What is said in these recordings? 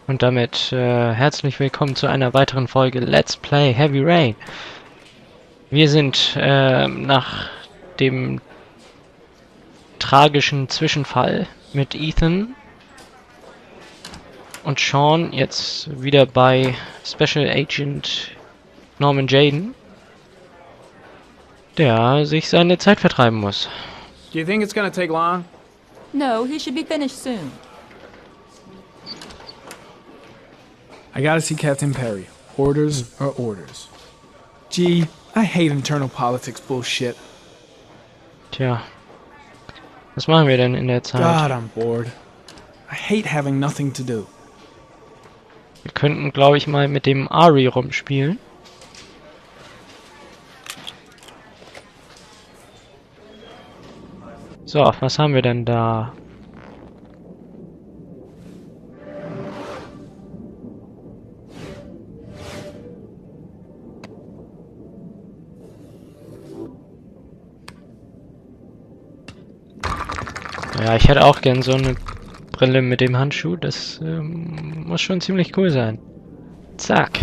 Und damit herzlich willkommen zu einer weiteren Folge Let's Play Heavy Rain. Wir sind nach dem tragischen Zwischenfall mit Ethan und Sean jetzt wieder bei Special Agent Norman Jaden, der sich seine Zeit vertreiben muss. Do you think it's gonna take long? No, he should be finished soon. I gotta see Captain Perry. Orders are orders. Gee, I hate internal politics bullshit. Tja, was machen wir denn in der Zeit? God, I'm bored. I hate having nothing to do. Wir könnten, glaube ich, mal mit dem Ari rumspielen. So, was haben wir denn da? Ja, ich hätte auch gern so eine Brille mit dem Handschuh. Das muss schon ziemlich cool sein. Zack.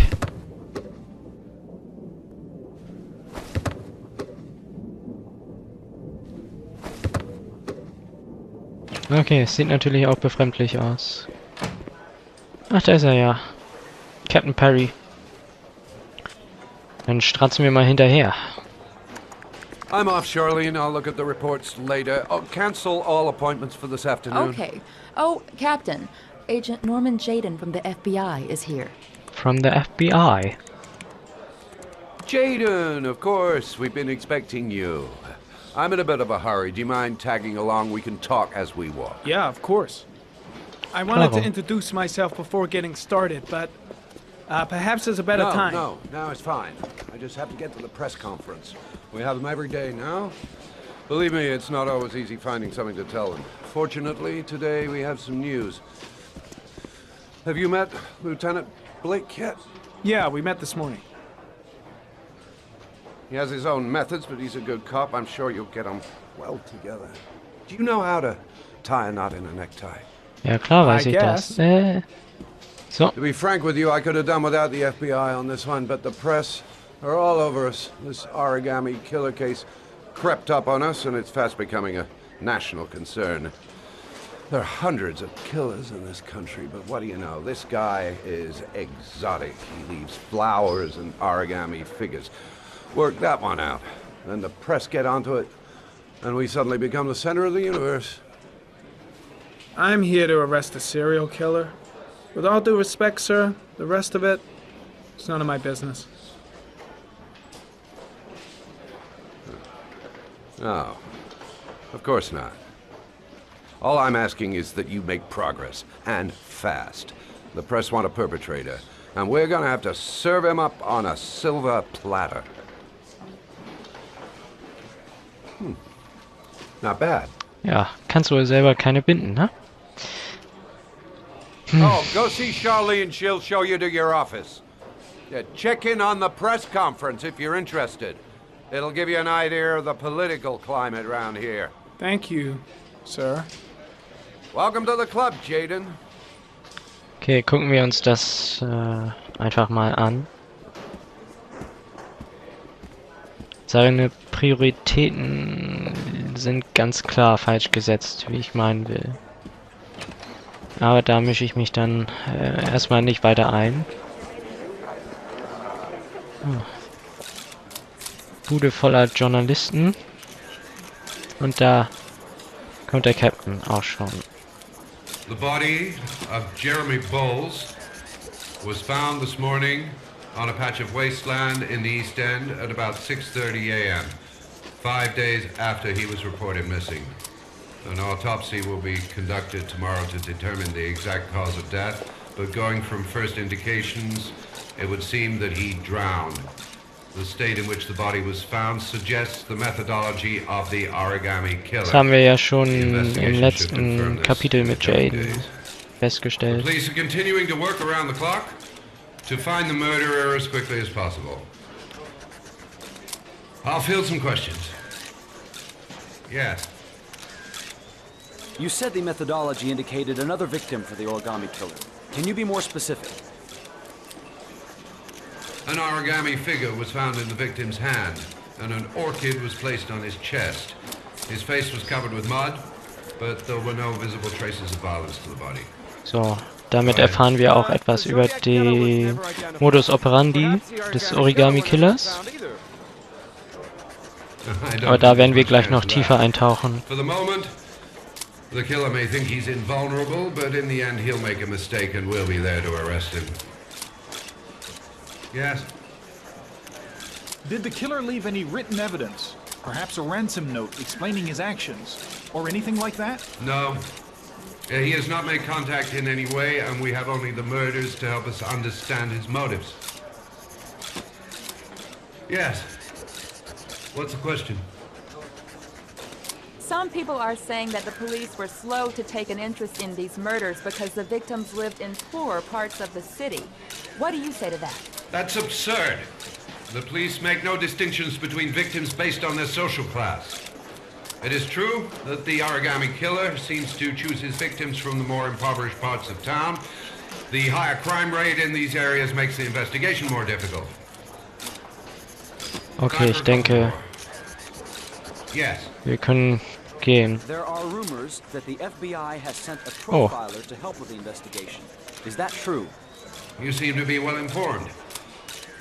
Okay, es sieht natürlich auch befremdlich aus. Ach, da ist er ja. Captain Perry. Dann stratzen wir mal hinterher. I'm off, Charlene. I'll look at the reports later. Oh, cancel all appointments for this afternoon. Okay. Oh, Captain. Agent Norman Jaden from the FBI is here. From the FBI. Jaden, of course. We've been expecting you. I'm in a bit of a hurry. Do you mind tagging along? We can talk as we walk. Yeah, of course. I wanted to introduce myself before getting started, but perhaps there's a better time. No, it's fine. I just have to get to the press conference. We have them every day now. Believe me, it's not always easy finding something to tell them. Fortunately, today we have some news. Have you met Lieutenant Blake yet? Yeah, we met this morning. He has his own methods, but he's a good cop. I'm sure you'll get on well together. Do you know how to tie a knot in a necktie? Ja, klar weiß ich das. So. To be frank with you, I could have done without the FBI on this one, but the press are all over us. This Origami Killer case crept up on us, and it's fast becoming a national concern. There are hundreds of killers in this country, but what do you know? This guy is exotic. He leaves flowers and origami figures. Work that one out. Then the press get onto it, and we suddenly become the center of the universe. I'm here to arrest a serial killer. With all due respect, sir, the rest of it, it's none of my business. No, of course not. All I'm asking is that you make progress, and fast. The press want a perpetrator, and we're gonna have to serve him up on a silver platter. Not bad. Ja, kannst wohl selber keine binden, ne? Oh, go see Charlene. She'll show you to your office. Yeah, check in on the press conference if you're interested. It'll give you an idea of the political climate around here. Thank you, sir. Welcome to the club, Jaden. Okay, gucken wir uns das einfach mal an. Seine Prioritäten sind ganz klar falsch gesetzt, wie ich meinen will. Aber da mische ich mich dann erstmal nicht weiter ein. Bude voller Journalisten. Und da kommt der Captain auch schon. The body of Jeremy Bowles was found this morning on a patch of wasteland in the East End at about 6:30 a.m., 5 days after he was reported missing. An autopsy will be conducted tomorrow to determine the exact cause of death, but going from first indications, it would seem that he drowned. The state in which the body was found suggests the methodology of the Origami Killers. Das haben wir ja schon im letzten Kapitel mit Jaden festgestellt. The police are continuing to work around the clock to find the murderer as quickly as possible. I'll field some questions. Yes. You said the methodology indicated another victim for the Origami Killer. Can you be more specific? An origami figure was found in the victim's hand, and an orchid was placed on his chest. His face was covered with mud, but there were no visible traces of violence to the body. So, damit erfahren wir auch etwas über die Modus operandi des Origami Killers. Aber da werden wir gleich noch tiefer eintauchen. For the moment, the killer may think he's invulnerable, but in the end he'll make a mistake and we'll be there to arrest him. Yes? Did the killer leave any written evidence? Perhaps a ransom note explaining his actions? Or anything like that? No. He has not made contact in any way, and we have only the murders to help us understand his motives. Yes. What's the question? Some people are saying that the police were slow to take an interest in these murders because the victims lived in poorer parts of the city. What do you say to that? That's absurd. The police make no distinctions between victims based on their social class. It is true that the Origami Killer seems to choose his victims from the more impoverished parts of town. The higher crime rate in these areas makes the investigation more difficult. Okay, ich denke, Yes. wir können gehen. There are rumors that the FBI has sent a profiler to help with the investigation. Is that true? You seem to be well informed.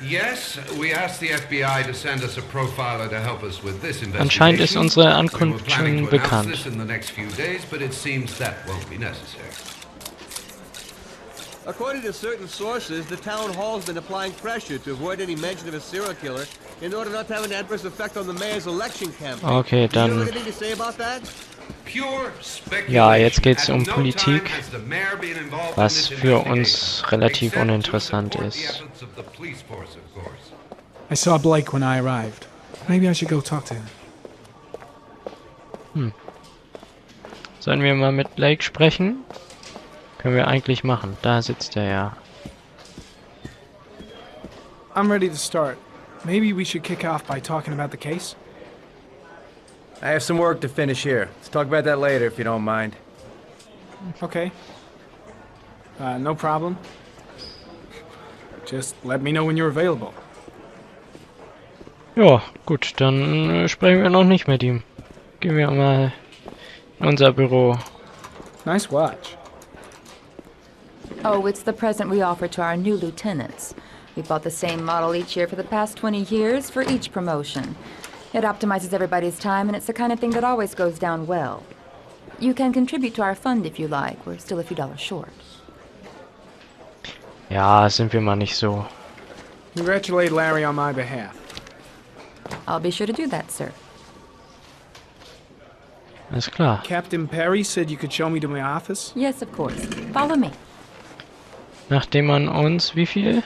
Yes, we asked the FBI to send us a profiler to help us with this investigation. Anscheinend ist unsere We were Ankunft planning schon to announce bekannt. this in the next few days, but it seems that won't be necessary. According to certain sources, the town hall's been applying pressure to avoid any mention of a serial killer in order not to have an adverse effect on the mayor's election campaign. Okay, Do you have dann, anything to say about that? Pure speculation. ja, jetzt geht's At um no Politik, time has the mayor been involved in was this für investigation, uns relativ except to uninteressant support the ist. efforts of the police force, of course. I saw Blake when I arrived. Maybe I should go talk to him. Sollen wir mal mit Blake sprechen? Können wir eigentlich machen. Da sitzt er ja. I'm ready to start. Maybe we should kick off by talking about the case? I have some work to finish here. Let's talk about that later if you don't mind. Okay. No problem. Just let me know when you're available. Ja, gut, dann sprechen wir noch nicht mit ihm. Gehen wir mal in unser Büro. Nice watch. Oh, it's the present we offer to our new lieutenants. We bought the same model each year for the past 20 years for each promotion. It optimizes everybody's time, and it's the kind of thing that always goes down well. You can contribute to our fund if you like. We're still a few dollars short. Ja, sind wir mal nicht so. Congratulate Larry on my behalf. I'll be sure to do that, sir. Alles klar. Captain Perry said you could show me to my office. Yes, of course. Follow me. Nachdem man uns, wie viel?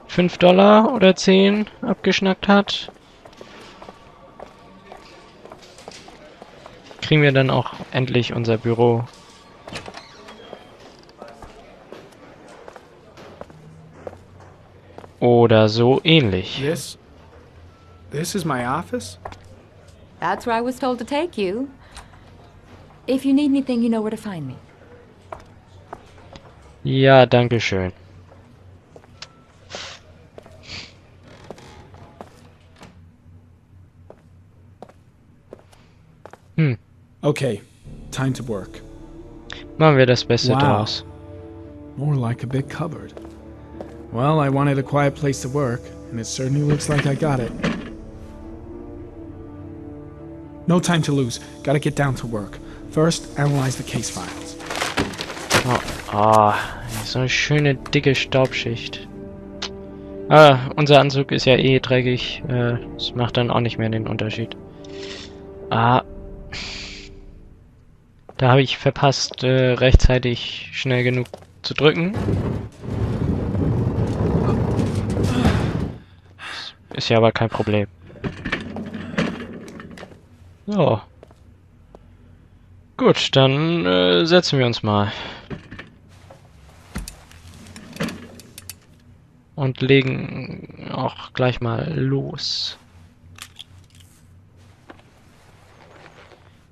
$5 oder 10 abgeschnackt hat, kriegen wir dann auch endlich unser Büro. Oder so ähnlich. This is my office? That's where I was told to take you. If you need anything, you know where to find me. Ja, danke schön. Okay, time to work. Machen wir das Beste draus. More like a big cupboard. Well, I wanted a quiet place to work, and it certainly looks like I got it. No time to lose. Gotta get down to work. First, analyze the case files. So eine schöne dicke Staubschicht. Unser Anzug ist ja eh dreckig. Das macht dann auch nicht mehr den Unterschied. Da habe ich verpasst, rechtzeitig schnell genug zu drücken. Ist ja aber kein Problem. So. Gut, dann setzen wir uns mal. Und legen auch gleich mal los.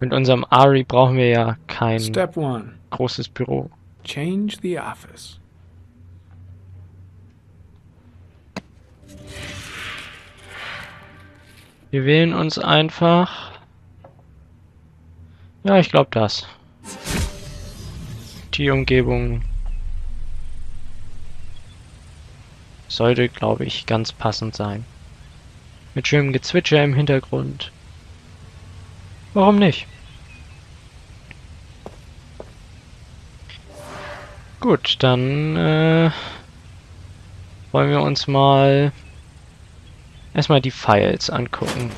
Mit unserem Ari brauchen wir ja kein Step 1. großes Büro. Change the office. Wir wählen uns einfach... Ja, ich glaube das. Die Umgebung sollte, glaube ich, ganz passend sein. Mit schönem Gezwitscher im Hintergrund. Warum nicht? Gut, dann wollen wir uns mal erstmal die Files angucken.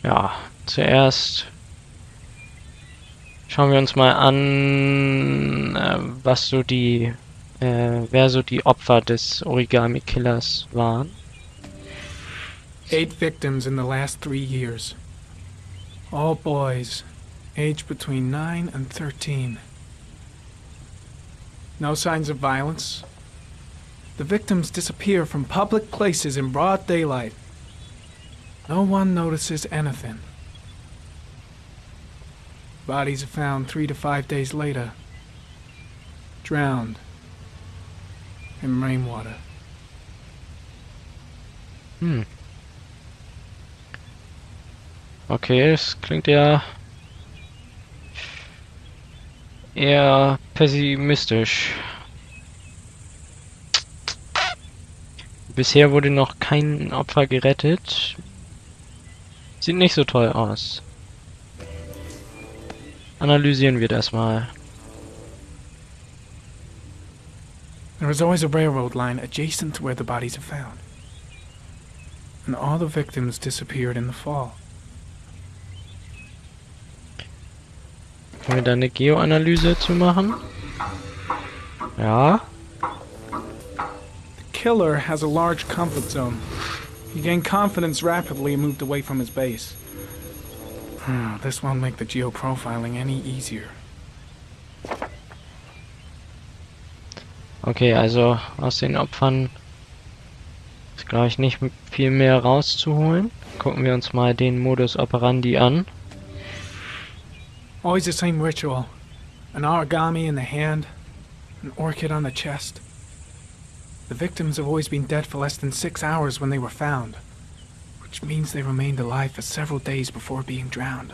Ja, zuerst schauen wir uns mal an, was so die, wer so die Opfer des Origami Killers waren. 8 victims in the last 3 years. All boys, aged between 9 and 13. No signs of violence. The victims disappear from public places in broad daylight. No one notices anything. Bodies are found 3 to 5 days later. Drowned in rainwater. Okay, das klingt ja eher pessimistisch. Bisher wurde noch kein Opfer gerettet. Sieht nicht so toll aus. Analysieren wir das mal. There was always a railroad line adjacent to where the bodies are found. And all the victims disappeared in the fall. Können wir da eine Geoanalyse zu machen? Ja. The killer has a large comfort zone. He gained confidence rapidly and moved away from his base. This won't make the geoprofiling any easier. Okay, also aus den Opfern ist, glaube ich, nicht viel mehr rauszuholen. Gucken wir uns mal den Modus operandi an. Always the same ritual. An origami in the hand, an orchid on the chest. The victims have always been dead for less than 6 hours when they were found, which means they remained alive for several days before being drowned.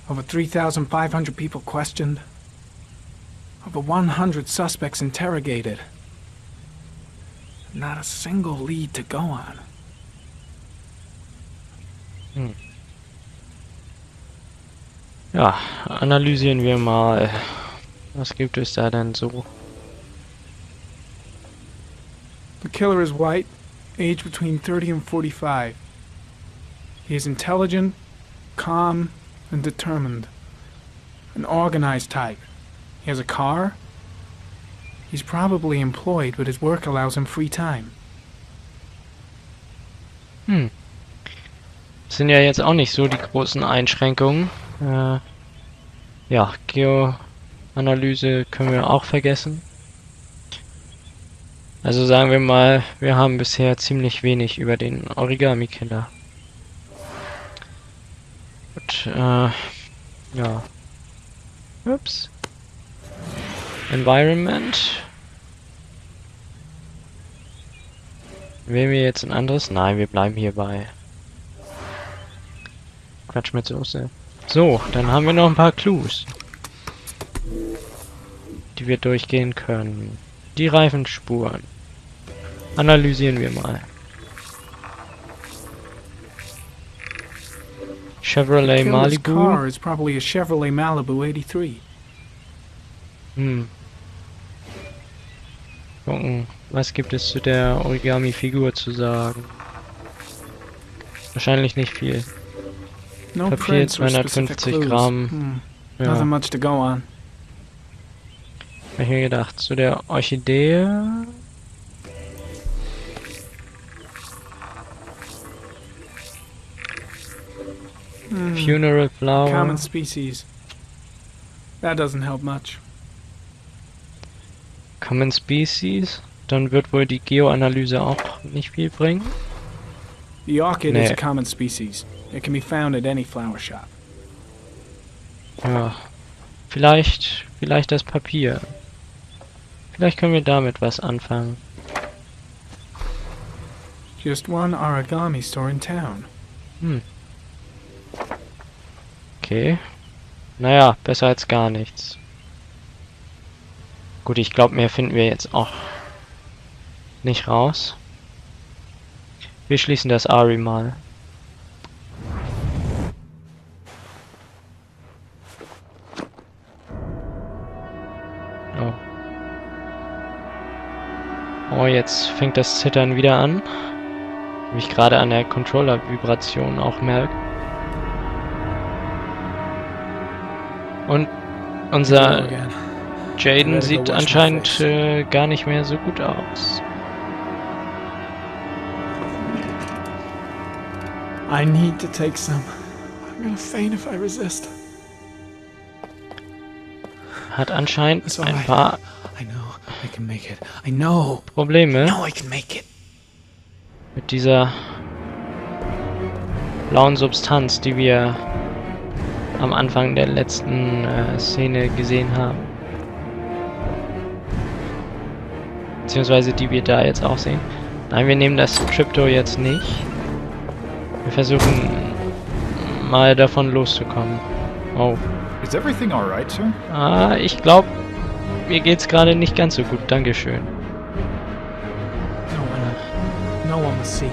Over 3,500 people questioned. Over 100 suspects interrogated. Not a single lead to go on. Ja, analysieren wir mal. Was gibt es da denn so? The killer is white, aged between 30 and 45. He is intelligent, calm, and determined. An organized type. He has a car. He's probably employed, but his work allows him free time. Das sind ja jetzt auch nicht so die großen Einschränkungen. Ja, Geoanalyse können wir auch vergessen. Also sagen wir mal, wir haben bisher ziemlich wenig über den Origami Killer. Gut, ja. Ups. Environment. Wählen wir jetzt ein anderes? Nein, wir bleiben hierbei. Quatsch mit Soße. So, dann haben wir noch ein paar Clues, die wir durchgehen können. Die Reifenspuren. Analysieren wir mal. Chevrolet Malibu. Car is probably a Chevrolet Malibu 83. Gucken, was gibt es zu der Origami-Figur zu sagen? Wahrscheinlich nicht viel. No Papier prints or specific 250 clues. Gramm. Ja, Nothing much to go on. hab ich mir gedacht. Zu der Orchidee. Funeral Flower. Common species. That doesn't help much. Common Species. Dann wird wohl die Geoanalyse auch nicht viel bringen. The orchid is Nee. a common species. It can be found at any flower shop. Ja. Vielleicht das Papier. Vielleicht können wir damit was anfangen. Just one origami store in town. Okay. Naja, besser als gar nichts. Gut, ich glaube, mehr finden wir jetzt auch nicht raus. Wir schließen das Ari mal. Oh. Oh, jetzt fängt das Zittern wieder an. Wie ich gerade an der Controller-Vibration auch merke. Und unser Jaden sieht anscheinend gar nicht mehr so gut aus. I need to take some. I'm gonna faint if I resist. Hat anscheinend It's ein alright. paar I know I can make it. I know. Probleme I can make it. mit dieser blauen Substanz, die wir am Anfang der letzten Szene gesehen haben. Beziehungsweise die wir da jetzt auch sehen. Nein, wir nehmen das Crypto jetzt nicht. Wir versuchen mal davon loszukommen. Oh. Is everything all right, sir? Ah, ich glaube, mir geht's gerade nicht ganz so gut. Dankeschön. No one will see.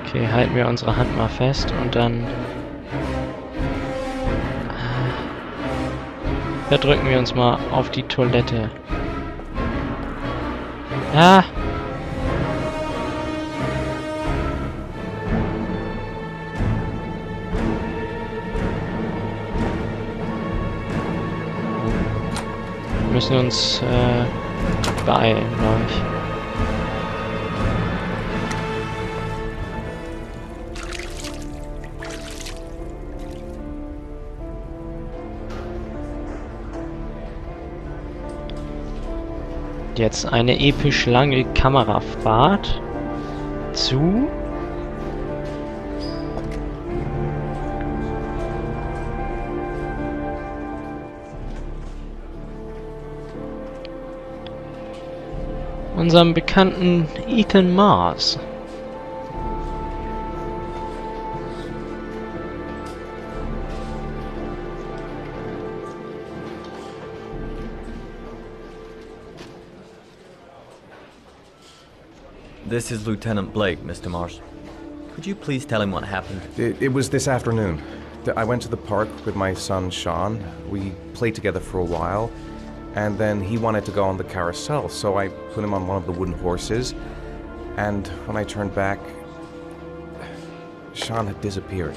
Okay, halten wir unsere Hand mal fest und dann verdrücken wir uns mal auf die Toilette. Ah! Wir müssen uns beeilen, glaube ich. Jetzt eine episch lange Kamerafahrt zu unserem bekannten Ethan Mars. This is Lieutenant Blake, Mr. Mars. Could you please tell him what happened? It was this afternoon. I went to the park with my son, Sean. We played together for a while, and then he wanted to go on the carousel, so I put him on one of the wooden horses, and when I turned back, Sean had disappeared.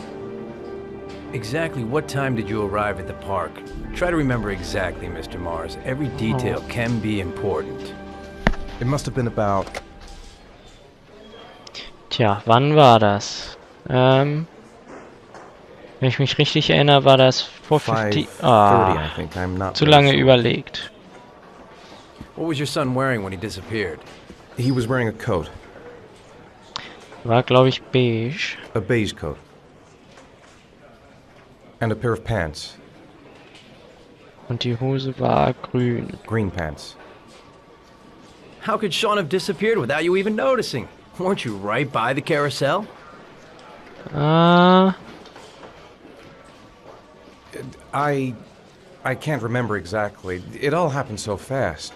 Exactly what time did you arrive at the park? Try to remember exactly, Mr. Mars. Every detail can be important. It must have been about... Tja, wann war das? Wenn ich mich richtig erinnere, war das vor 50... 5:30, I think. I'm not zu really lange sure. überlegt. What was your son wearing when he disappeared? He was wearing a coat. War, glaube ich, beige. A beige coat. And a pair of pants. Und die Hose war grün. Green pants. How could Sean have disappeared without you even noticing? Weren't you right by the carousel? I can't remember exactly. It all happened so fast.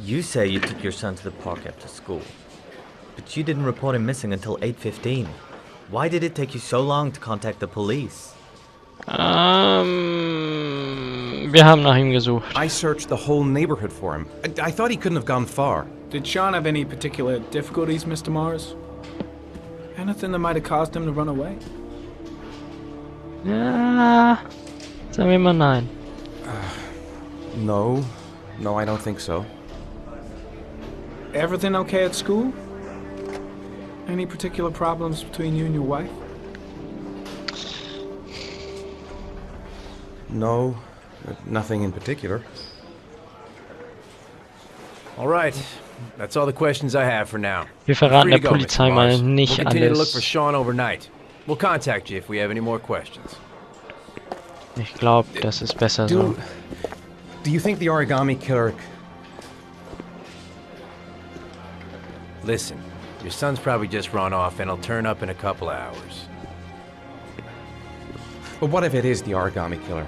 You say you took your son to the park after school, but you didn't report him missing until 8:15. Why did it take you so long to contact the police? Wir haben nach ihm gesucht. I searched the whole neighborhood for him. I thought he couldn't have gone far. Did Sean have any particular difficulties, Mr. Mars? Anything that might have caused him to run away? Ja, sagen wir mal nein. No, I don't think so. Everything okay at school? Any particular problems between you and your wife? No, nothing in particular. All right. That's all the questions I have for now. Wir verraten der Polizei mal nicht We'll continue to look alles. for Sean overnight. We'll contact you if we have any more questions. Ich glaube, das ist besser so. Do you think the Origami Killer... Listen, your son's probably just run off and he'll turn up in a couple of hours. But what if it is the Origami Killer?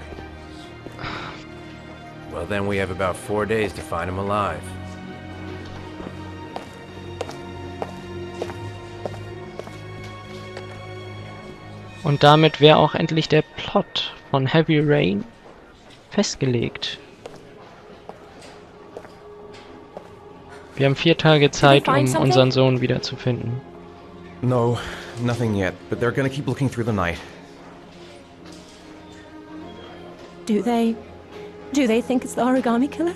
Well, then we have about 4 days to find him alive. Und damit wäre auch endlich der Plot von Heavy Rain festgelegt. Wir haben 4 Tage Zeit, um unseren Sohn wiederzufinden. No, nothing yet, but they're gonna keep looking through the night. Do they think it's the Origami Killer?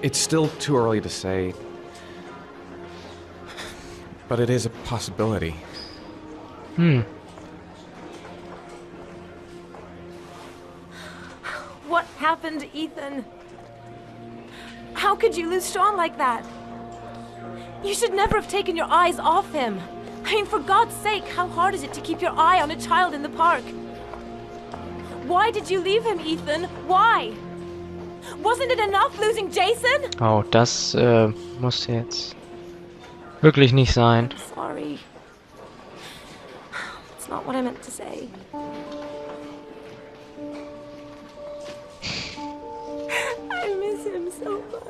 It's still too early to say. But it is a possibility. What happened, Ethan? How could you lose Sean like that? You should never have taken your eyes off him. I mean, for God's sake, how hard is it to keep your eye on a child in the park? Why did you leave him, Ethan? Why? Wasn't it enough losing Jason? Oh, das muss jetzt wirklich nicht sein. I'm sorry. It's not what I meant to say. I miss him so much.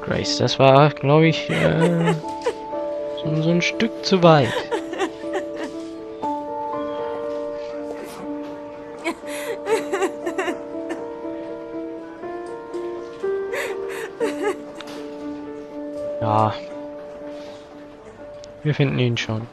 Grace, das war, glaube ich, so ein Stück zu weit. Ja. Wir finden ihn schon.